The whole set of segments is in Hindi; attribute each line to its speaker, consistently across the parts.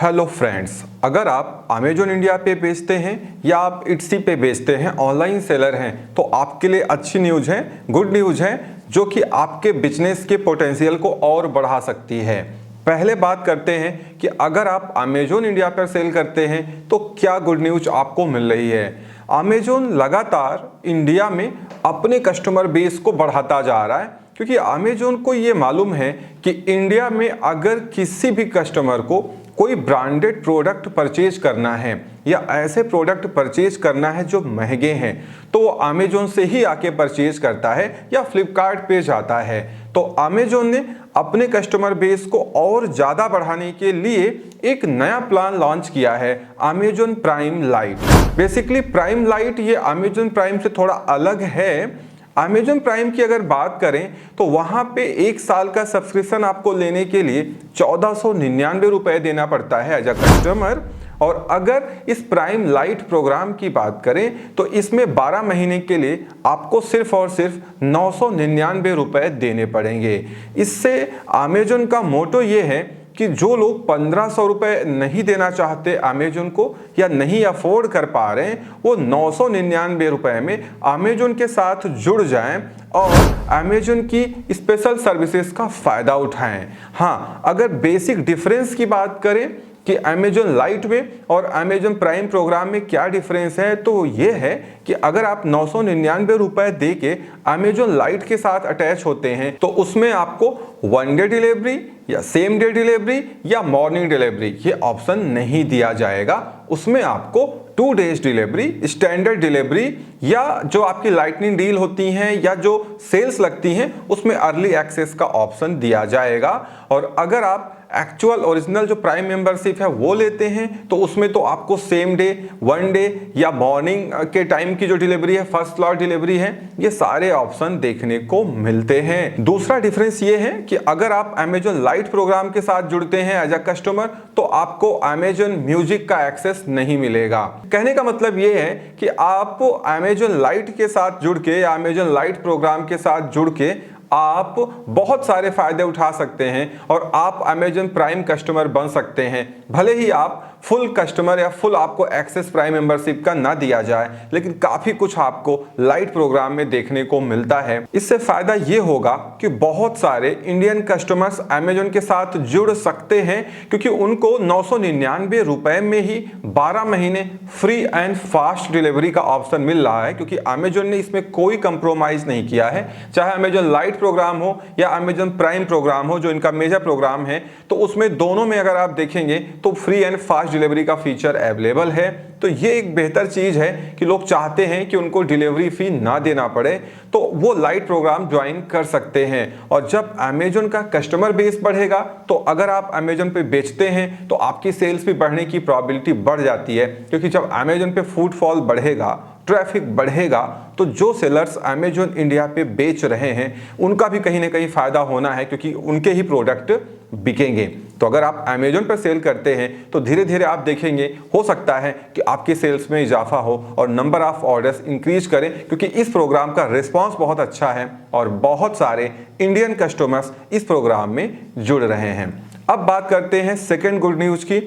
Speaker 1: हेलो फ्रेंड्स, अगर आप अमेजोन इंडिया पे बेचते हैं या आप इट्सी पे बेचते हैं, ऑनलाइन सेलर हैं, तो आपके लिए अच्छी न्यूज़ है, गुड न्यूज़ है, जो कि आपके बिजनेस के पोटेंशियल को और बढ़ा सकती है। पहले बात करते हैं कि अगर आप अमेजोन इंडिया पर सेल करते हैं तो क्या गुड न्यूज़ आपको मिल रही है। अमेजोन लगातार इंडिया में अपने कस्टमर बेस को बढ़ाता जा रहा है, क्योंकि अमेजोन को ये मालूम है कि इंडिया में अगर किसी भी कस्टमर को कोई ब्रांडेड प्रोडक्ट परचेज करना है या ऐसे प्रोडक्ट परचेज करना है जो महंगे हैं, तो वो अमेजोन से ही आके परचेज करता है या फ्लिपकार्ट पे जाता है। तो अमेजोन ने अपने कस्टमर बेस को और ज़्यादा बढ़ाने के लिए एक नया प्लान लॉन्च किया है, Amazon prime light. Basically prime light ये अमेजोन प्राइम से थोड़ा अलग है। अमेजोन प्राइम की अगर बात करें तो वहां पे एक साल का सब्सक्रिप्शन आपको लेने के लिए 1499 रुपए देना पड़ता है एज अ कस्टमर। और अगर इस प्राइम लाइट प्रोग्राम की बात करें तो इसमें 12 महीने के लिए आपको सिर्फ और सिर्फ 999 रुपए देने पड़ेंगे। इससे अमेजोन का मोटो ये है कि जो लोग 1500 रुपये नहीं देना चाहते अमेजोन को या नहीं अफोर्ड कर पा रहे हैं, वो 999 रुपये में अमेजोन के साथ जुड़ जाएं और अमेजोन की स्पेशल सर्विसेज का फ़ायदा उठाएं। हाँ, अगर बेसिक डिफरेंस की बात करें कि अमेजोन लाइट में और अमेजोन प्राइम प्रोग्राम में क्या डिफरेंस है, तो ये है कि अगर आप 999 रुपए दे के अमेजोन लाइट के साथ अटैच होते हैं तो उसमें आपको 1 डे डिलीवरी या सेम डे डिलीवरी या मॉर्निंग डिलीवरी ये ऑप्शन नहीं दिया जाएगा। उसमें आपको 2 डेज डिलीवरी, स्टैंडर्ड डिलीवरी या जो आपकी लाइटनिंग डील होती हैं या जो सेल्स लगती हैं उसमें अर्ली एक्सेस का ऑप्शन दिया जाएगा। और अगर आप एक्चुअल ओरिजिनल जो प्राइम मेंबरशिप है वो लेते हैं तो उसमें तो आपको सेम डे, 1 डे या मॉर्निंग के टाइम की जो डिलीवरी है, फर्स्ट स्लॉट डिलीवरी है, ये सारे ऑप्शन देखने को मिलते हैं। दूसरा डिफरेंस ये है कि अगर आप अमेजोन लाइट प्रोग्राम के साथ जुड़ते हैं एज अ कस्टमर तो आपको अमेजोन म्यूजिक का एक्सेस नहीं मिलेगा। कहने का मतलब ये है कि आप अमेजोन लाइट के साथ जुड़ के या अमेजोन लाइट प्रोग्राम के साथ जुड़ के आप बहुत सारे फायदे उठा सकते हैं और आप अमेजोन प्राइम कस्टमर बन सकते हैं। भले ही आप फुल कस्टमर या फुल आपको एक्सेस प्राइम मेंबरशिप का ना दिया जाए, लेकिन काफ़ी कुछ आपको लाइट प्रोग्राम में देखने को मिलता है। इससे फ़ायदा ये होगा कि बहुत सारे इंडियन कस्टमर्स अमेजोन के साथ जुड़ सकते हैं, क्योंकि उनको 999 रुपए में ही 12 महीने फ्री एंड फास्ट डिलीवरी का ऑप्शन मिल रहा है, क्योंकि अमेजोन ने इसमें कोई कंप्रोमाइज़ नहीं किया है। चाहे अमेजोन लाइट प्रोग्राम हो या अमेजोन प्राइम प्रोग्राम हो, जो इनका मेजर प्रोग्राम है, तो उसमें दोनों में अगर आप देखेंगे तो फ्री एंड फास्ट डिलीवरी का फीचर अवेलेबल है। तो ये एक बेहतर चीज है कि लोग चाहते हैं कि उनको डिलीवरी फी ना देना पड़े, तो वो लाइट प्रोग्राम ज्वाइन कर सकते हैं। और जब अमेजोन का कस्टमर बेस बढ़ेगा तो अगर आप अमेजोन पे बेचते हैं तो आपकी सेल्स भी बढ़ने की प्रोबेबिलिटी बढ़ जाती है, क्योंकि जब अमेजोन पे फुटफॉल बढ़ेगा, ट्रैफिक बढ़ेगा, तो जो सेलर्स अमेजोन इंडिया पे बेच रहे हैं उनका भी कहीं ना कहीं फायदा होना है, क्योंकि उनके ही प्रोडक्ट बिकेंगे। तो अगर आप अमेजोन पर सेल करते हैं तो धीरे धीरे आप देखेंगे, हो सकता है कि आपकी सेल्स में इजाफा हो और नंबर ऑफ ऑर्डर्स इंक्रीज करें, क्योंकि इस प्रोग्राम का रिस्पांस बहुत अच्छा है और बहुत सारे इंडियन कस्टमर्स इस प्रोग्राम में जुड़ रहे हैं। अब बात करते हैं सेकेंड गुड न्यूज की।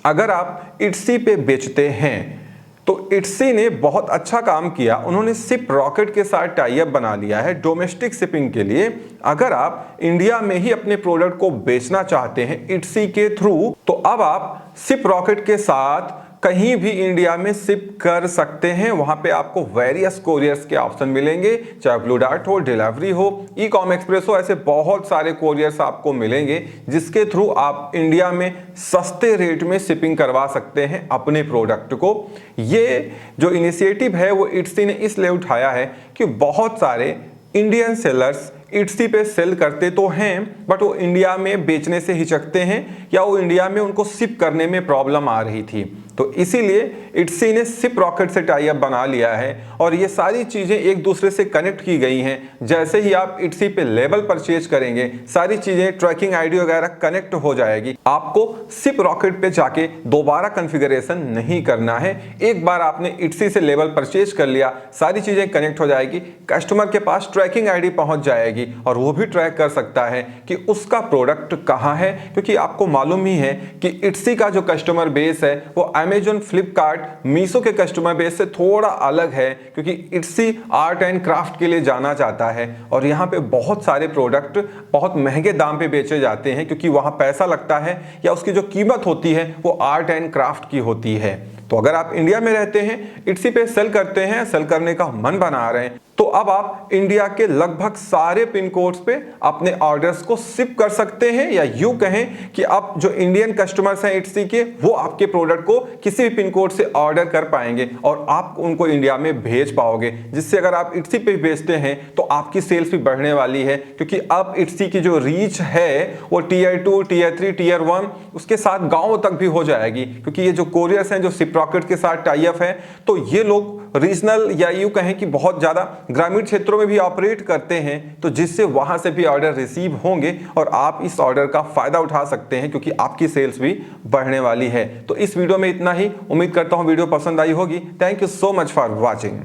Speaker 1: अगर आप इट्सी पे बेचते हैं तो इट्सी ने बहुत अच्छा काम किया। उन्होंने सिप रॉकेट के साथ टाई अप बना लिया है डोमेस्टिक शिपिंग के लिए। अगर आप इंडिया में ही अपने प्रोडक्ट को बेचना चाहते हैं इट्सी के थ्रू, तो अब आप सिप रॉकेट के साथ कहीं भी इंडिया में शिप कर सकते हैं। वहां पे आपको वेरियस कोरियर्स के ऑप्शन मिलेंगे, चाहे ब्लू डार्ट हो, डिलीवरी हो, ई कॉम एक्सप्रेस हो, ऐसे बहुत सारे कोरियर्स आपको मिलेंगे जिसके थ्रू आप इंडिया में सस्ते रेट में शिपिंग करवा सकते हैं अपने प्रोडक्ट को। ये जो इनिशिएटिव है वो इट्सी ने इसलिए उठाया है कि बहुत सारे इंडियन सेलर्स इट्सी पे सेल करते तो हैं, बट वो इंडिया में बेचने से हिचकते हैं या वो इंडिया में उनको शिप करने में प्रॉब्लम आ रही थी। तो इसीलिए इट्सी ने सिप रॉकेट से टाई अप बना लिया है और ये सारी चीजें एक दूसरे से कनेक्ट की गई हैं। जैसे ही आप इट्सी पे लेबल परचेज करेंगे सारी चीजें ट्रैकिंग आईडी वगैरह कनेक्ट हो जाएगी। आपको सिप रॉकेट पे जाके दोबारा कॉन्फ़िगरेशन नहीं करना है। एक बार आपने इट्सी से लेबल परचेज कर लिया, सारी चीजें कनेक्ट हो जाएगी, कस्टमर के पास ट्रैकिंग आईडी पहुंच जाएगी और वो भी ट्रैक कर सकता है कि उसका प्रोडक्ट कहां है। क्योंकि आपको मालूम ही है कि इट्सी का जो कस्टमर बेस है वो अमेजॉन, फ्लिपकार्ट, मीशो के कस्टमर बेस से थोड़ा अलग है, क्योंकि इट्सी आर्ट एंड क्राफ्ट के लिए जाना जाता है और यहाँ पे बहुत सारे प्रोडक्ट बहुत महंगे दाम पे बेचे जाते हैं, क्योंकि वहां पैसा लगता है या उसकी जो कीमत होती है वो आर्ट एंड क्राफ्ट की होती है। तो अगर आप इंडिया में रहते हैं, इट्सी पे सेल करते हैं, सेल करने का मन बना रहे हैं, तो अब आप इंडिया के लगभग सारे पिन कोड्स पे अपने ऑर्डर्स को शिप कर सकते हैं, या यूं कहें कि अब जो इंडियन कस्टमर्स हैं इट्सी के, वो आपके प्रोडक्ट को किसी भी पिन कोड से ऑर्डर कर पाएंगे और आप उनको इंडिया में भेज पाओगे, जिससे अगर आप इट्सी पे भेजते हैं तो आपकी सेल्स भी बढ़ने वाली है। क्योंकि अब इट्सी की जो रीच है वो टीयर 2, टीयर 3, टीयर 1 उसके साथ गाँव तक भी हो जाएगी। क्योंकि ये जो कोरियर्स हैं जो सिप रॉकेट के साथ टाई अप है, तो ये लोग रीजनल या यूं कहें कि बहुत ज्यादा ग्रामीण क्षेत्रों में भी ऑपरेट करते हैं, तो जिससे वहां से भी ऑर्डर रिसीव होंगे और आप इस ऑर्डर का फायदा उठा सकते हैं, क्योंकि आपकी सेल्स भी बढ़ने वाली है। तो इस वीडियो में इतना ही। उम्मीद करता हूं वीडियो पसंद आई होगी। Thank you so much for watching.